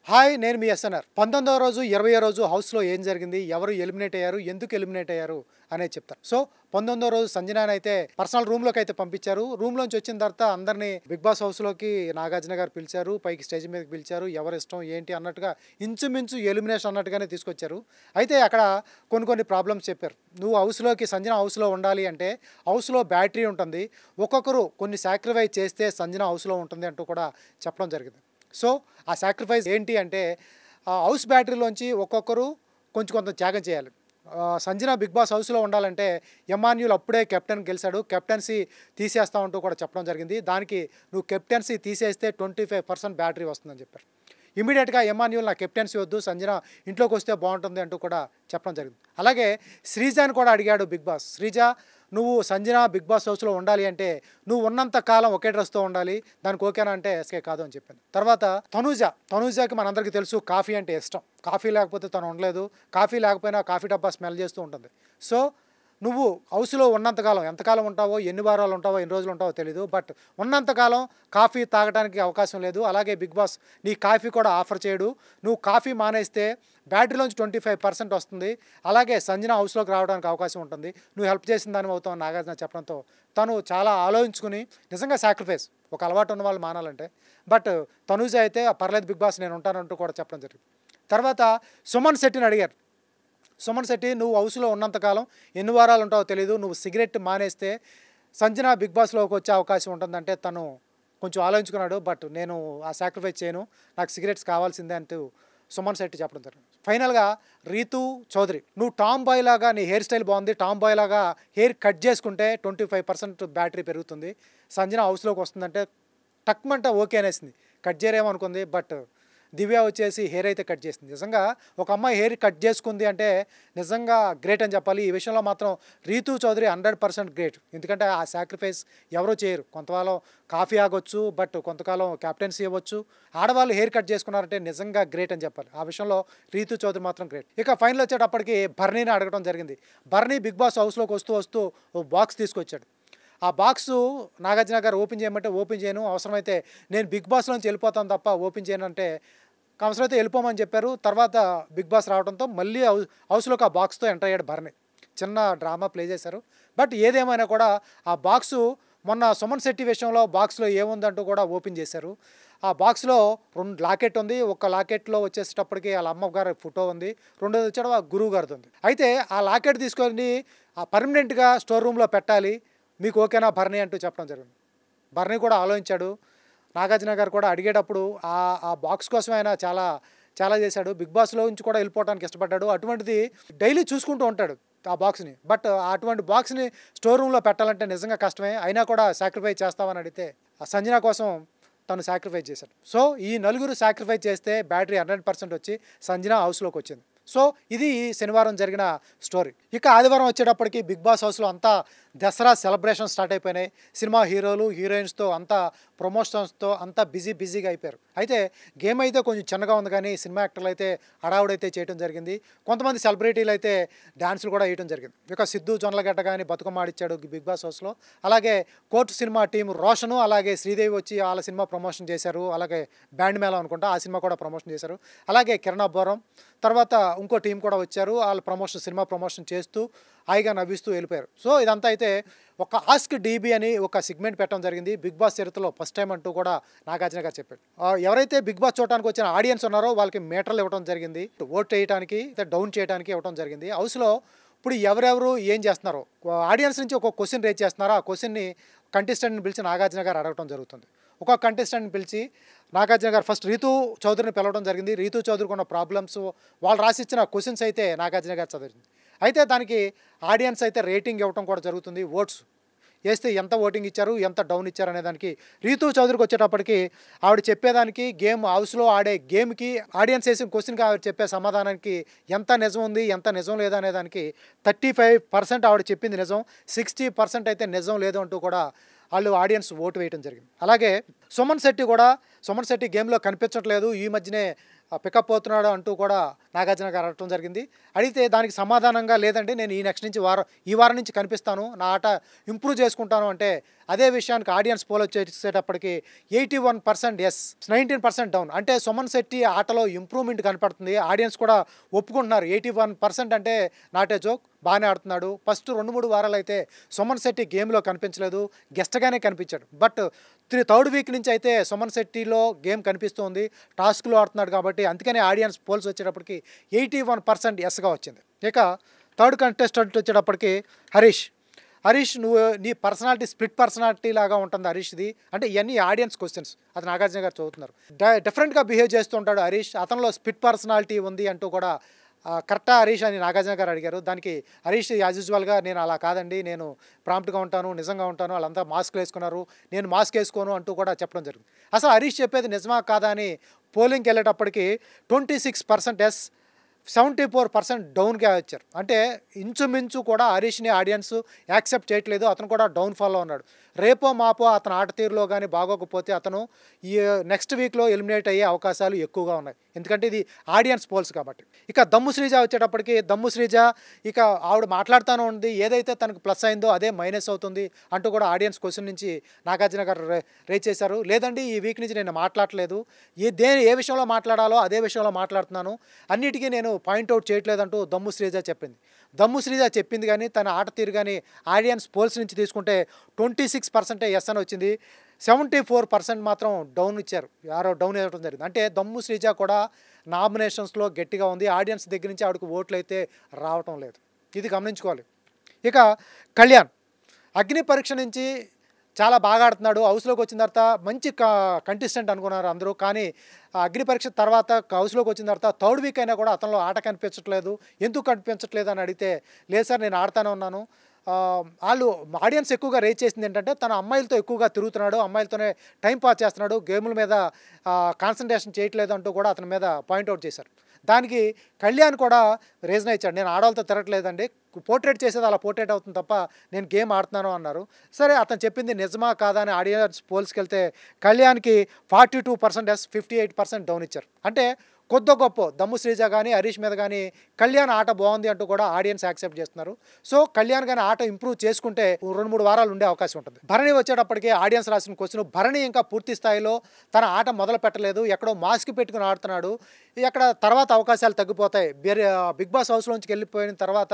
Hi నేను మీ SNR 19వ రోజు 20వ రోజు హౌస్లో ఏం జరిగింది, ఎవరు ఎలిమినేట్ అయ్యారు, ఎందుకు ఎలిమినేట్ అయ్యారు అనేది చెప్తారు. సో 19వ రోజు సంజనాని అయితే పర్సనల్ రూమ్లోకి అయితే పంపించారు. రూమ్లోంచి వచ్చిన తర్వాత అందరినీ బిగ్ బాస్ హౌస్లోకి నాగార్జున గారు పిలిచారు, పైకి స్టేజ్ మీదకి పిలిచారు. ఎవరు ఇష్టం ఏంటి అన్నట్టుగా ఇంచుమించు ఎలిమినేషన్ అన్నట్టుగానే తీసుకొచ్చారు. అయితే అక్కడ కొన్ని ప్రాబ్లమ్స్ చెప్పారు. నువ్వు హౌస్లోకి సంజన హౌస్లో ఉండాలి అంటే హౌస్లో బ్యాటరీ ఉంటుంది, ఒక్కొక్కరు కొన్ని సాక్రిఫైస్ చేస్తే సంజన హౌస్లో ఉంటుంది అంటూ కూడా చెప్పడం జరిగింది. సో ఆ సాక్రిఫైస్ ఏంటి అంటే హౌస్ బ్యాటరీలోంచి ఒక్కొక్కరు కొంత త్యాగం చేయాలి. సంజన బిగ్ బాస్ హౌస్లో ఉండాలంటే ఎమాన్యుల్ అప్పుడే కెప్టెన్ గెలిచాడు, కెప్టెన్సీ తీసేస్తామంటూ కూడా చెప్పడం జరిగింది. దానికి నువ్వు కెప్టెన్సీ తీసేస్తే 25% బ్యాటరీ వస్తుందని చెప్పారు. ఇమీడియట్గా ఎమాన్యుల్ నా కెప్టెన్సీ వద్దు, సంజన ఇంట్లోకి వస్తే బాగుంటుంది అంటూ కూడా చెప్పడం జరిగింది. అలాగే శ్రీజాని కూడా అడిగాడు బిగ్ బాస్, శ్రీజ నువ్వు సంజన బిగ్ బాస్ హౌస్లో ఉండాలి అంటే నువ్వు ఉన్నంత కాలం ఒకే డ్రెస్తో ఉండాలి, దానికి ఓకేనా అంటే ఎస్కే కాదు అని చెప్పింది. తర్వాత తనూజకి మనందరికీ తెలుసు కాఫీ అంటే ఇష్టం, కాఫీ లేకపోతే తను ఉండలేదు, కాఫీ లేకపోయినా కాఫీ డబ్బా స్మెల్ చేస్తూ ఉంటుంది. సో నువ్వు హౌస్లో ఉన్నంతకాలం, ఎంతకాలం ఉంటావో, ఎన్ని వారాలు ఉంటావో, ఎన్ని రోజులు ఉంటావో తెలీదు, బట్ ఉన్నంతకాలం కాఫీ తాగడానికి అవకాశం లేదు. అలాగే బిగ్ బాస్ నీ కాఫీ కూడా ఆఫర్ చేయడు. నువ్వు కాఫీ మానేస్తే బ్యాటరీలోంచి 25% వస్తుంది. అలాగే సంజన హౌస్లోకి రావడానికి అవకాశం ఉంటుంది, నువ్వు హెల్ప్ చేసిన దాని అవుతావు నాగార్జున చెప్పడంతో తను చాలా ఆలోచించుకుని నిజంగా సాక్రిఫైస్, ఒక అలవాటు ఉన్న వాళ్ళు మానాలంటే. బట్ తనూజ అయితే పర్లేదు బిగ్ బాస్ నేను ఉంటానంటూ కూడా చెప్పడం జరిగింది. తర్వాత సుమన్ శెట్టిని అడిగారు. సుమన్ శెట్టి నువ్వు హౌస్లో ఉన్నంతకాలం ఎన్ని వారాలు ఉంటావో తెలీదు, నువ్వు సిగరెట్ మానేస్తే సంజన బిగ్ బాస్లోకి వచ్చే అవకాశం ఉంటుందంటే తను కొంచెం ఆలోచించుకున్నాడు. బట్ నేను ఆ సాక్రిఫైస్ చేయను, నాకు సిగరెట్స్ కావాల్సిందే అంటూ సుమన్ శెట్టి చెప్పడం జరిగింది. ఫైనల్గా రీతూ చౌదరి, నువ్వు టామ్ బాయ్ లాగా, నీ హెయిర్ స్టైల్ బాగుంది, టామ్ బాయ్ లాగా హెయిర్ కట్ చేసుకుంటే 25% బ్యాటరీ పెరుగుతుంది, సంజన హౌస్లోకి వస్తుందంటే టక్మంట ఓకే అనేసింది. కట్ చేయరేమో అనుకుంది, బట్ దివ్య వచ్చేసి హెయిర్ అయితే కట్ చేసింది. నిజంగా ఒక అమ్మాయి హెయిర్ కట్ చేసుకుంది అంటే నిజంగా గ్రేట్ అని చెప్పాలి. ఈ విషయంలో మాత్రం రీతూ చౌదరి 100% గ్రేట్. ఎందుకంటే ఆ సాక్రిఫైస్ ఎవరూ చేయరు. కొంతకాలం కాఫీ ఆగొచ్చు, బట్ కొంతకాలం క్యాప్టెన్సీ ఇవ్వచ్చు. ఆడవాళ్ళు హెయిర్ కట్ చేసుకున్నారంటే నిజంగా గ్రేట్ అని చెప్పాలి. ఆ విషయంలో రీతూ చౌదరి మాత్రం గ్రేట్. ఇక ఫైనల్ వచ్చేటప్పటికి బర్నీని అడగడం జరిగింది. బర్నీ బిగ్ బాస్ హౌస్లోకి వస్తూ ఓ బాక్స్ తీసుకొచ్చాడు. ఆ బాక్సు నాగార్జున గారు ఓపెన్ చేయమంటే ఓపెన్ చేయను, అవసరమైతే నేను బిగ్ బాస్లోంచి వెళ్ళిపోతాను తప్ప ఓపెన్ చేయను అంటే అవసరమైతే వెళ్ళిపోమని చెప్పారు. తర్వాత బిగ్ బాస్ రావడంతో మళ్ళీ హౌస్లోకి ఆ బాక్స్తో ఎంటర్ అయ్యాడు బర్నీ. చిన్న డ్రామా ప్లే చేశారు. బట్ ఏదేమైనా కూడా ఆ బాక్సు మొన్న సుమన్ శెట్టి విషయంలో బాక్స్లో ఏముందంటూ కూడా ఓపెన్ చేశారు. ఆ బాక్స్లో 2 లాకెట్ ఉంది. ఒక లాకెట్లో వచ్చేసేటప్పటికి వాళ్ళ అమ్మగారి ఫోటో ఉంది, రెండోది వచ్చాడు ఆ గురువు గారిది ఉంది. అయితే ఆ లాకెట్ తీసుకొని పర్మనెంట్గా స్టోర్ రూమ్లో పెట్టాలి, మీకు ఓకేనా బర్నీ అంటూ చెప్పడం జరిగింది. బర్నీ కూడా ఆలోచించాడు. నాగార్జున గారు కూడా అడిగేటప్పుడు ఆ బాక్స్ కోసం ఆయన చాలా చేశాడు. బిగ్ బాస్లో నుంచి కూడా వెళ్ళిపోవడానికి ఇష్టపడ్డాడు. అటువంటిది డైలీ చూసుకుంటూ ఉంటాడు ఆ బాక్స్ని. బట్ అటువంటి బాక్స్ని స్టోర్ రూమ్లో పెట్టాలంటే నిజంగా కష్టమే. అయినా కూడా సాక్రిఫైస్ చేస్తామని అడిగితే ఆ సంజన కోసం తను సాక్రిఫైస్ చేశాడు. సో ఈ నలుగురు సాక్రిఫైస్ చేస్తే బ్యాటరీ 100% వచ్చి సంజన హౌస్లోకి వచ్చింది. సో ఇది శనివారం జరిగిన స్టోరీ. ఇక ఆదివారం వచ్చేటప్పటికి బిగ్ బాస్ హౌస్లో అంతా దసరా సెలబ్రేషన్ స్టార్ట్ అయిపోయినాయి. సినిమా హీరోలు హీరోయిన్స్తో అంతా ప్రమోషన్స్తో అంతా బిజీగా అయిపోయారు. అయితే గేమ్ అయితే కొంచెం చిన్నగా ఉంది, కానీ సినిమా యాక్టర్లు అయితే హడావుడైతే చేయడం జరిగింది. కొంతమంది సెలబ్రిటీలు అయితే డ్యాన్సులు కూడా వేయడం జరిగింది. ఇక సిద్ధు జొన్నలగడ్డ కానీ బతుకమ్మ ఆడిచ్చాడు బిగ్ బాస్ హౌస్లో. అలాగే కోర్టు సినిమా టీం రోషను అలాగే శ్రీదేవి వచ్చి వాళ్ళ సినిమా ప్రమోషన్ చేశారు. అలాగే బ్యాండ్ మేళం అనుకుంటా ఆ సినిమా కూడా ప్రమోషన్ చేశారు. అలాగే కిరణ్ అబ్బవరం తర్వాత ఇంకో టీం కూడా వచ్చారు. వాళ్ళ సినిమా ప్రమోషన్ చేస్తూ హాయిగా నవ్విస్తూ వెళ్ళిపోయారు. సో ఇదంతా అయితే ఒక ఆస్క్ డీబీ అని ఒక సెగ్మెంట్ పెట్టడం జరిగింది. బిగ్ బాస్ చరిత్రలో ఫస్ట్ టైం అంటూ కూడా నాగార్జున గారు చెప్పాడు. ఎవరైతే బిగ్ బాస్ చూడడానికి వచ్చిన ఆడియన్స్ ఉన్నారో వాళ్ళకి మీటర్లు ఇవ్వడం జరిగింది, ఓట్ చేయడానికి డౌన్ చేయడానికి ఇవ్వడం జరిగింది. హౌస్లో ఇప్పుడు ఎవరెవరు ఏం చేస్తున్నారో ఆడియన్స్ నుంచి ఒక క్వశ్చన్ రేజ్ చేస్తున్నారో ఆ క్వశ్చన్ని కంటెస్టెంట్ని పిలిచి నాగార్జున గారు అడగడం జరుగుతుంది. ఒక కంటెస్టెంట్ని పిలిచి నాగార్జున గారు ఫస్ట్ రీతూ చౌదరిని పిలవడం జరిగింది. రీతూ చౌదరికి ఉన్న ప్రాబ్లమ్స్ వాళ్ళు రాసిచ్చిన క్వశ్చన్స్ అయితే నాగార్జున గారు చదివింది. అయితే దానికి ఆడియన్స్ అయితే రేటింగ్ ఇవ్వడం కూడా జరుగుతుంది. ఓట్స్ వేస్తే ఎంత ఓటింగ్ ఇచ్చారు, ఎంత డౌన్ ఇచ్చారు అనే దానికి రీతూ చౌదరికి వచ్చేటప్పటికి ఆవిడ చెప్పేదానికి గేమ్ హౌస్లో ఆడే గేమ్కి ఆడియన్స్ వేసిన క్వశ్చన్కి ఆవిడ చెప్పే సమాధానానికి ఎంత నిజం ఉంది, ఎంత నిజం లేదు అనే దానికి 35% ఆవిడ చెప్పింది నిజం, 60% అయితే నిజం లేదు అంటూ కూడా వాళ్ళు ఆడియన్స్ ఓటు వేయడం జరిగింది. అలాగే సుమన్ శెట్టి గేమ్లో కనిపించట్లేదు, ఈ మధ్యనే పికప్ అవుతున్నాడు అంటూ కూడా నాగార్జున గారు అడగటం జరిగింది. అడిగితే దానికి సమాధానంగా లేదండి, నేను ఈ నెక్స్ట్ నుంచి ఈ వారం నుంచి కనిపిస్తాను, నా ఆట ఇంప్రూవ్ చేసుకుంటాను అంటే అదే విషయానికి ఆడియన్స్ పోల్ వచ్చేసేటప్పటికి 81% ఎస్, 19% డౌన్. అంటే సుమన్ శెట్టి ఆటలో ఇంప్రూవ్మెంట్ కనపడుతుంది. ఆడియన్స్ కూడా ఒప్పుకుంటున్నారు. 81% అంటే నాట్ ఏ జోక్, బాగానే ఆడుతున్నాడు. ఫస్ట్ 2-3 వారాలు అయితే సుమన్ శెట్టి గేమ్లో కనిపించలేదు, గెస్ట్గానే కనిపించాడు. బట్ థర్డ్ వీక్ నుంచి అయితే సుమన్ శెట్టిలో గేమ్ కనిపిస్తుంది, టాస్క్లో ఆడుతున్నాడు. కాబట్టి అందుకనే ఆడియన్స్ పోల్స్ వచ్చేటప్పటికి 81% ఎస్గా వచ్చింది. ఇక థర్డ్ కంటెస్టెంట్ వచ్చేటప్పటికి హరీష్ నువ్వు నీ పర్సనాలిటీ స్ప్లిట్ పర్సనాలిటీ లాగా ఉంటుంది హరీష్ది. అంటే ఇవన్నీ ఆడియన్స్ క్వశ్చన్స్, అది నాగార్జున గారు చదువుతున్నారు. డిఫరెంట్గా బిహేవ్ చేస్తుంటాడు హరీష్, అతనిలో స్ప్లిట్ పర్సనాలిటీ ఉంది అంటూ కూడా కరెక్టా హరీష్ అని నాగార్జున గారు అడిగారు. దానికి హరీష్ యాజ్ యూజువల్గా నేను అలా కాదండి, నేను ప్రాంప్ట్గా ఉంటాను, నిజంగా ఉంటాను, వాళ్ళంతా మాస్క్ వేసుకున్నారు, నేను మాస్క్ వేసుకోను అంటూ కూడా చెప్పడం జరిగింది. అసలు హరీష్ చెప్పేది నిజమా కాదా అని పోలింగ్కి వెళ్ళేటప్పటికి 26% ఎస్, 74% డౌన్గా వచ్చారు. అంటే ఇంచుమించు కూడా హరీష్ని ఆడియన్స్ యాక్సెప్ట్ చేయట్లేదు, అతను కూడా డౌన్ఫాల్లో ఉన్నాడు. రేపో మాపో అతను ఆట తీరులో కానీ బాగోకపోతే అతను ఈ నెక్స్ట్ వీక్లో ఎలిమినేట్ అయ్యే అవకాశాలు ఎక్కువగా ఉన్నాయి, ఎందుకంటే ఇది ఆడియన్స్ పోల్స్ కాబట్టి. ఇక దమ్ము శ్రీజ వచ్చేటప్పటికి దమ్ము శ్రీజ ఇక ఆవిడ మాట్లాడుతూనే ఉంది, ఏదైతే తనకు ప్లస్ అయిందో అదే మైనస్ అవుతుంది అంటూ కూడా ఆడియన్స్ క్వశ్చన్ నుంచి నాగార్జున గారు రేజ్ చేశారు. లేదండి, ఈ వీక్ నుంచి నేను మాట్లాడలేదు, ఏ విషయంలో మాట్లాడాలో అదే విషయంలో మాట్లాడుతున్నాను, అన్నిటికీ నేను పాయింట్అవుట్ చేయట్లేదంటూ దమ్ము శ్రీజ చెప్పింది. దమ్ము శ్రీజ చెప్పింది కానీ తన ఆట తీరు కానీ ఆడియన్స్ పోల్స్ నుంచి తీసుకుంటే 26% ఎస్ అని వచ్చింది, 74% మాత్రం డౌన్ ఇచ్చారు, యారో డౌన్ ఇవ్వడం జరిగింది. అంటే దమ్ము శ్రీజ కూడా నామినేషన్స్లో గట్టిగా ఉంది, ఆడియన్స్ దగ్గర నుంచి ఆవిడకు ఓట్లు అయితే రావటం లేదు, ఇది గమనించుకోవాలి. ఇక కళ్యాణ్ అగ్ని పరీక్ష నుంచి చాలా బాగా ఆడుతున్నాడు, హౌస్లోకి వచ్చిన తర్వాత మంచి కంటెస్టెంట్ అనుకున్నారు అందరూ. కానీ అగ్ని పరీక్ష తర్వాత హౌస్లోకి వచ్చిన తర్వాత థర్డ్ వీక్ అయినా కూడా అతనిలో ఆట కనిపించట్లేదు, ఎందుకు కనిపించట్లేదు అని అడిగితే లేదు సార్ నేను ఆడుతూనే ఉన్నాను. వాళ్ళు ఆడియన్స్ ఎక్కువగా రేజ్ చేసింది ఏంటంటే తన అమ్మాయిలతో ఎక్కువగా తిరుగుతున్నాడు, అమ్మాయిలతోనే టైం పాస్ చేస్తున్నాడు, గేముల మీద కాన్సన్ట్రేషన్ చేయట్లేదు అంటూ కూడా అతని మీద పాయింట్అవుట్ చేశారు. దానికి కళ్యాణ్ కూడా రీజన్ ఇచ్చాడు, నేను ఆడవాళ్ళతో తిరగట్లేదండి, పోర్ట్రేట్ చేసేది అలా పోర్ట్రేట్ అవుతుంది తప్ప నేను గేమ్ ఆడుతున్నాను అన్నారు. సరే అతను చెప్పింది నిజమా కాదా అని ఆడియన్స్ పోల్స్కి వెళ్తే కళ్యాణ్కి 42% ఎస్, 58% డౌన్ ఇచ్చారు. అంటే కొద్ది గొప్ప దమ్ము శ్రీజ కానీ హరీష్ మీద కానీ కళ్యాణ్ ఆట బాగుంది అంటూ కూడా ఆడియన్స్ యాక్సెప్ట్ చేస్తున్నారు. సో కళ్యాణ్ కానీ ఆట ఇంప్రూవ్ చేసుకుంటే 2-3 వారాలు ఉండే అవకాశం ఉంటుంది. భరణి వచ్చేటప్పటికి ఆడియన్స్ రాసిన క్వశ్చన్, భరణి ఇంకా పూర్తి స్థాయిలో తన ఆట మొదలు పెట్టలేదు, ఎక్కడో మాస్క్ పెట్టుకుని ఆడుతున్నాడు, ఎక్కడ తర్వాత అవకాశాలు తగ్గిపోతాయి. బిగ్ బాస్ హౌస్లోంచి వెళ్ళిపోయిన తర్వాత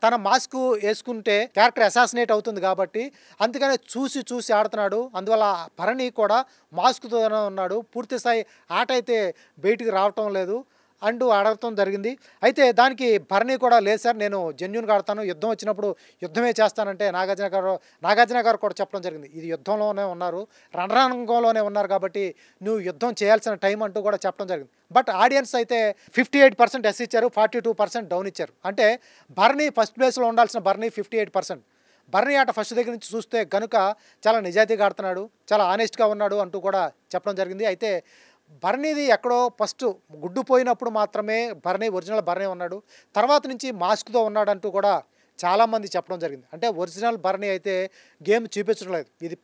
తన మాస్క్ వేసుకుంటే క్యారెక్టర్ అసాసినేట్ అవుతుంది కాబట్టి అందుకనే చూసి ఆడుతున్నాడు. అందువల్ల భరణి కూడా మాస్క్తోనే ఉన్నాడు, పూర్తి స్థాయి ఆట అయితే బయటికి రావటం లేదు అంటూ అడగటం జరిగింది. అయితే దానికి భరణి కూడా లేదు సార్, నేను జెన్యూన్గా ఆడతాను, యుద్ధం వచ్చినప్పుడు యుద్ధమే చేస్తానంటే నాగార్జున గారు కూడా చెప్పడం జరిగింది, ఇది యుద్ధంలోనే ఉన్నారు, రణరంగంలోనే ఉన్నారు కాబట్టి నువ్వు యుద్ధం చేయాల్సిన టైం అంటూ కూడా చెప్పడం జరిగింది. బట్ ఆడియన్స్ అయితే 58% ఎస్ ఇచ్చారు, 42% డౌన్ ఇచ్చారు. అంటే భరణి ఫస్ట్ ప్లేస్లో ఉండాల్సిన భరణి 58%. భరణి ఆట ఫస్ట్ దగ్గర నుంచి చూస్తే గనుక చాలా నిజాయితీగా ఆడుతున్నాడు, చాలా ఆనెస్ట్గా ఉన్నాడు అంటూ కూడా చెప్పడం జరిగింది. అయితే భరణిది ఎక్కడో ఫస్ట్ గుడ్డు పోయినప్పుడు మాత్రమే భరణి ఒరిజినల్ భరణి ఉన్నాడు, తర్వాత నుంచి మాస్క్తో ఉన్నాడంటూ కూడా చాలామంది చెప్పడం జరిగింది. అంటే ఒరిజినల్ భరణి అయితే గేమ్ చూపించడం లేదు, ఇది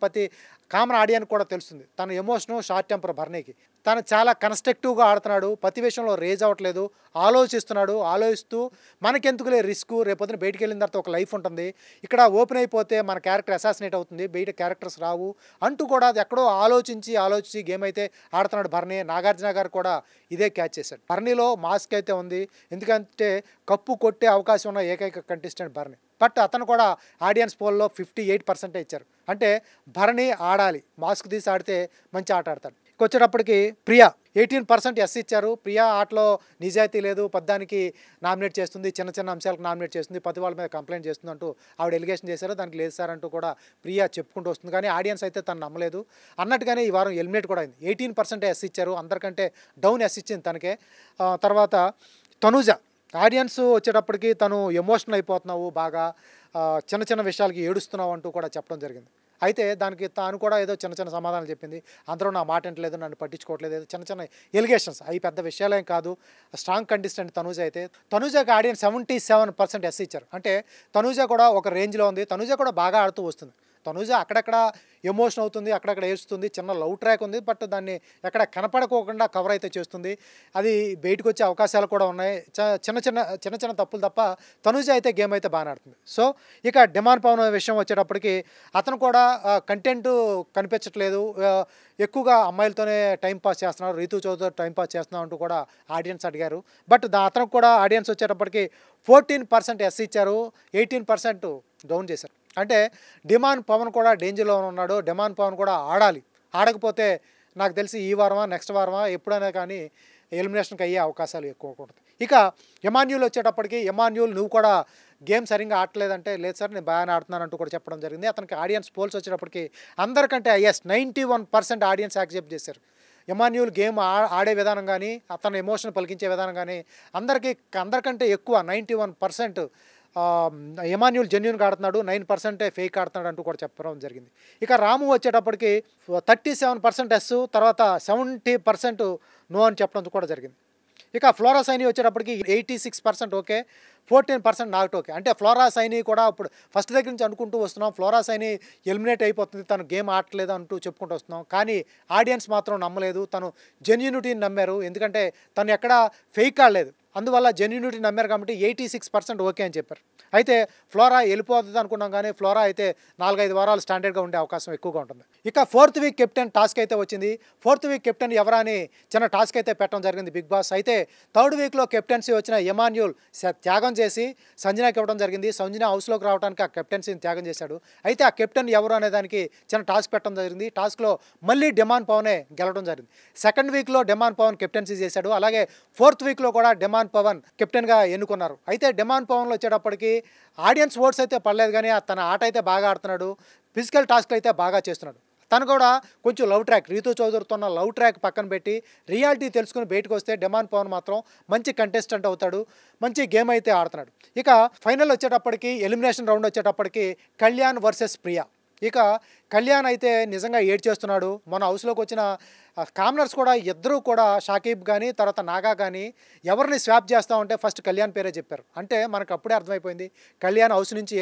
ప్రతి కామన్ ఆడియన్స్ కూడా తెలుస్తుంది. తన ఎమోషను షార్ట్ టెంపర్ భరణికి, తను చాలా కన్స్ట్రక్టివ్గా ఆడుతున్నాడు, ప్రతి విషయంలో రేజ్ అవ్వట్లేదు, ఆలోచిస్తూ మనకెందుకులే రిస్క్, రేపొద్దున బయటికి వెళ్ళిన తర్వాత ఒక లైఫ్ ఉంటుంది, ఇక్కడ ఓపెన్ అయిపోతే మన క్యారెక్టర్ అసాసినేట్ అవుతుంది, బయట క్యారెక్టర్స్ రావు అంటూ కూడా అది ఎక్కడో ఆలోచించి గేమ్ అయితే ఆడుతున్నాడు భరణి. నాగార్జున గారు కూడా ఇదే క్యాచ్ చేశాడు. భరణిలో మాస్క్ అయితే ఉంది, ఎందుకంటే కప్పు కొట్టే అవకాశం ఉన్న ఏకైక కంటెస్టెంట్ భరణి. బట్ అతను కూడా ఆడియన్స్ పోల్లో 58% ఇచ్చారు. అంటే భరణి ఆడాలి, మాస్క్ తీసి ఆడితే మంచి ఆట ఆడతాడు. వచ్చేటప్పటికి ప్రియా 18% ఎస్ ఇచ్చారు. ప్రియా ఆటలో నిజాయితీ లేదు, పద్దానికి నామినేట్ చేస్తుంది, చిన్న అంశాలకు నామినేట్ చేస్తుంది, పది వాళ్ళ మీద కంప్లైంట్ చేస్తుంది అంటూ ఆవిడ ఎలిగేషన్ చేశారు. దానికి లేదు సార్ అంటూ కూడా ప్రియా చెప్పుకుంటూ వస్తుంది. కానీ ఆడియన్స్ అయితే తను నమ్మలేదు అన్నట్టుగానే ఈ వారం ఎలిమినేట్ కూడా అయింది. 18% ఎస్ ఇచ్చారు, అందరికంటే డౌన్ ఎస్ ఇచ్చింది తనకే. తర్వాత తనుజ ఆడియన్స్ వచ్చేటప్పటికి తను ఎమోషనల్ అయిపోతున్నావు, బాగా చిన్న విషయాలకి ఏడుస్తున్నావు అంటూ కూడా చెప్పడం జరిగింది. అయితే దానికి తాను కూడా ఏదో చిన్న సమాధానాలు చెప్పింది, అందరూ నా మాట వింటలేదు, నన్ను పట్టించుకోవట్లేదు, ఏదో చిన్న ఎలిగేషన్స్, అవి పెద్ద విషయాలేం కాదు. స్ట్రాంగ్ కంటెస్టెంట్ తనుజ అయితే, తనుజకి ఆడియన్స్ 77% ఎస్ ఇచ్చారు. అంటే తనుజ కూడా ఒక రేంజ్లో ఉంది, తనుజ కూడా బాగా ఆడుతూ వస్తుంది. తనుజ అక్కడక్కడ ఎమోషన్ అవుతుంది, అక్కడక్కడ ఏడుస్తుంది, చిన్న లవ్ ట్రాక్ ఉంది, బట్ దాన్ని ఎక్కడ కనపడకోకుండా కవర్ అయితే చేస్తుంది. అది బయటకు వచ్చే అవకాశాలు కూడా ఉన్నాయి. చిన్న చిన్న చిన్న తప్పులు తప్ప తనుజ అయితే గేమ్ అయితే బాగా ఆడుతుంది. సో ఇక డిమాండ్ పవన్ విషయం వచ్చేటప్పటికి అతను కూడా కంటెంట్ కనిపించట్లేదు, ఎక్కువగా అమ్మాయిలతోనే టైం పాస్ చేస్తున్నారు, రీతు చౌదరి టైం పాస్ చేస్తున్నాం అంటూ కూడా ఆడియన్స్ అడిగారు. బట్ అతనికి కూడా ఆడియన్స్ వచ్చేటప్పటికి 14% ఎస్ ఇచ్చారు, 18% డౌన్ చేశారు. అంటే డిమాండ్ పవన్ కూడా డేంజర్లో ఉన్నాడు. డిమాండ్ పవన్ కూడా ఆడాలి, ఆడకపోతే నాకు తెలిసి ఈ వారమా నెక్స్ట్ వారమా ఎప్పుడైనా కానీ ఎలిమినేషన్కి అయ్యే అవకాశాలు ఎక్కువ ఉంటుంది. ఇక ఎమాన్యూల్ వచ్చేటప్పటికి, ఎమాన్యూల్ నువ్వు కూడా గేమ్ సరిగ్గా ఆడలేదంటే, లేదు సార్ నేను బాగానే ఆడుతున్నాను అంటూ కూడా చెప్పడం జరిగింది. అతనికి ఆడియన్స్ పోల్స్ వచ్చేటప్పటికి అందరికంటే 91% ఆడియన్స్ యాక్సెప్ట్ చేశారు. ఎమాన్యూల్ గేమ్ ఆడే విధానం కానీ, అతను ఎమోషన్ పలికించే విధానం కానీ అందరికంటే ఎక్కువ 91% ఎమాన్యూల్ జెన్యూన్గా ఆడుతున్నాడు, 9% ఫేక్ ఆడుతున్నాడు అంటూ కూడా చెప్పడం జరిగింది. ఇక రాము వచ్చేటప్పటికి 37% ఎస్, తర్వాత 70% నో అని చెప్పడం కూడా జరిగింది. ఇక ఫ్లోరా సైని వచ్చేటప్పటికి 86% ఓకే, 14% నాట్ ఓకే. అంటే ఫ్లోరా సైని కూడా ఇప్పుడు ఫస్ట్ దగ్గర నుంచి అనుకుంటూ వస్తున్నాం, ఫ్లోరా సైని ఎలిమినేట్ అయిపోతుంది, తను గేమ్ ఆడట్లేదు అంటూ చెప్పుకుంటూ వస్తున్నాం. కానీ ఆడియన్స్ మాత్రం నమ్మలేదు, తను జెన్యూనిటీని నమ్మారు. ఎందుకంటే తను ఎక్కడ ఫేక్ ఆడలేదు, అందువల్ల జెన్యూనిటీ నమ్మారు కాబట్టి 86% ఓకే అని చెప్పారు. అయితే ఫ్లోరా వెళ్ళిపోతుంది అనుకున్నాం, కానీ ఫ్లోరా అయితే 4-5 వారాలు స్టాండర్డ్గా ఉండే అవకాశం ఎక్కువగా ఉంటుంది. ఇక 4th వీక్ కెప్టెన్ టాస్క్ అయితే వచ్చింది. 4th వీక్ కెప్టెన్ ఎవరా అని చిన్న టాస్క్ అయితే పెట్టడం జరిగింది బిగ్ బాస్. అయితే 3rd వీక్లో కెప్టెన్సీ వచ్చిన ఎమాన్యూల్ త్యాగం చేసి సంజనాకి ఇవ్వడం జరిగింది. సంజన హౌస్లోకి రావడానికి ఆ కెప్టెన్సీని త్యాగం చేశాడు. అయితే ఆ కెప్టెన్ ఎవరు అనే దానికి చిన్న టాస్క్ పెట్టడం జరిగింది. టాస్క్లో మళ్ళీ డిమాండ్ పవనే గెలవడం జరిగింది. 2nd వీక్లో డిమాండ్ పవన్ కెప్టెన్సీ చేశాడు. అలాగే 4th వీక్లో కూడా డిమాండ్ పవన్ కెప్టెన్గా ఎన్నుకున్నారు. అయితే డిమాండ్ పవన్లో వచ్చేటప్పటికి ఆడియన్స్ ఓట్స్ అయితే పడలేదు, కానీ తన ఆట అయితే బాగా ఆడుతున్నాడు, ఫిజికల్ టాస్క్లు అయితే బాగా చేస్తున్నాడు. తను కూడా కొంచెం లవ్ ట్రాక్, రీతు చౌదరితో ఉన్న లవ్ ట్రాక్ పక్కన పెట్టి రియాలిటీ తెలుసుకుని బయటకు వస్తే డిమాండ్ పవన్ మాత్రం మంచి కంటెస్టెంట్ అవుతాడు, మంచి గేమ్ అయితే ఆడుతున్నాడు. ఇక ఫైనల్ వచ్చేటప్పటికి, ఎలిమినేషన్ రౌండ్ వచ్చేటప్పటికి కళ్యాణ్ వర్సెస్ ప్రియా. ఇక కళ్యాణ్ అయితే నిజంగా ఏడ్చేస్తున్నాడు. మన హౌస్లోకి వచ్చిన కామనర్స్ కూడా ఇద్దరూ కూడా, షాకీబ్ కానీ తర్వాత నాగా కానీ ఎవరిని స్వాప్ చేస్తూ ఉంటే ఫస్ట్ కళ్యాణ్ పేరే చెప్పారు. అంటే మనకు అప్పుడే అర్థమైపోయింది కళ్యాణ్ హౌస్ నుంచి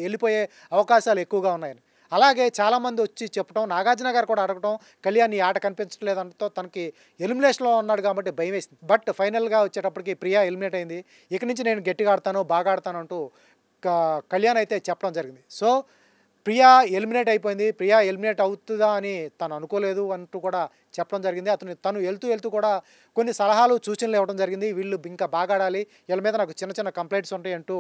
వెళ్ళిపోయే అవకాశాలు ఎక్కువగా ఉన్నాయని. అలాగే చాలామంది వచ్చి చెప్పడం, నాగార్జున గారు కూడా అడగడం, కళ్యాణ్ ఈ ఆట కనిపించట్లేదంటూ తనకి ఎలిమినేషన్లో ఉన్నాడు కాబట్టి భయం వేసింది. బట్ ఫైనల్గా వచ్చేటప్పటికి ప్రియా ఎలిమినేట్ అయింది. ఇక నుంచి నేను గట్టిగా ఆడతాను, బాగా ఆడతాను అంటూ కళ్యాణ్ అయితే చెప్పడం జరిగింది. సో ప్రియా ఎలిమినేట్ అయిపోయింది. ప్రియా ఎలిమినేట్ అవుతుందా అని తను అనుకోలేదు అంటూ కూడా చెప్పడం జరిగింది. తను వెళ్తూ కూడా కొన్ని సలహాలు సూచనలు ఇవ్వడం జరిగింది. వీళ్ళు ఇంకా బాగా ఆడాలి, వీళ్ళ మీద నాకు చిన్న కంప్లైంట్స్ ఉంటాయి అంటూ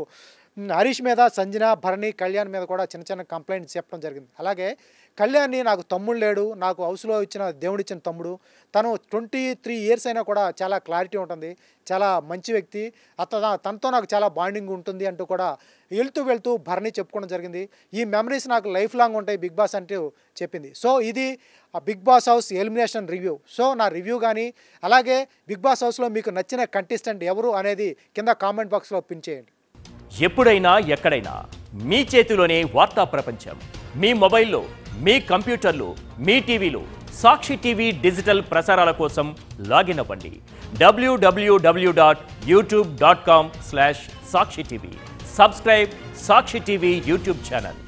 హరీష్ మీద, సంజన, భరణి, కళ్యాణ్ మీద కూడా చిన్న కంప్లైంట్స్ చెప్పడం జరిగింది. అలాగే కళ్యాణ్ని నాకు తమ్ముడు లేడు, నాకు హౌస్లో ఇచ్చిన దేవుడిచ్చిన తమ్ముడు, తను 23 ఇయర్స్ అయినా కూడా చాలా క్లారిటీ ఉంటుంది, చాలా మంచి వ్యక్తి, తనతో నాకు చాలా బాండింగ్ ఉంటుంది అంటూ కూడా వెళ్తూ భరణి చెప్పుకోవడం జరిగింది. ఈ మెమరీస్ నాకు లైఫ్ లాంగ్ ఉంటాయి బిగ్ బాస్ అంటూ చెప్పింది. సో ఇది Bigg Boss house elimination review. So నా రివ్యూ కానీ, అలాగే బిగ్ బాస్ హౌస్లో మీకు నచ్చిన కంటెస్టెంట్ ఎవరు అనేది కింద కామెంట్ బాక్స్లో పిన్ చేయండి. ఎప్పుడైనా ఎక్కడైనా మీ చేతిలోనే వార్తా ప్రపంచం. మీ మొబైల్లో, మీ కంప్యూటర్లో, మీ టీవీలో సాక్షి టీవీ డిజిటల్ ప్రసారాల కోసం లాగిన్ అవ్వండి. www.youtube.com/సాక్షి టీవీ. సబ్స్క్రైబ్ సాక్షి టీవీ యూట్యూబ్ ఛానల్.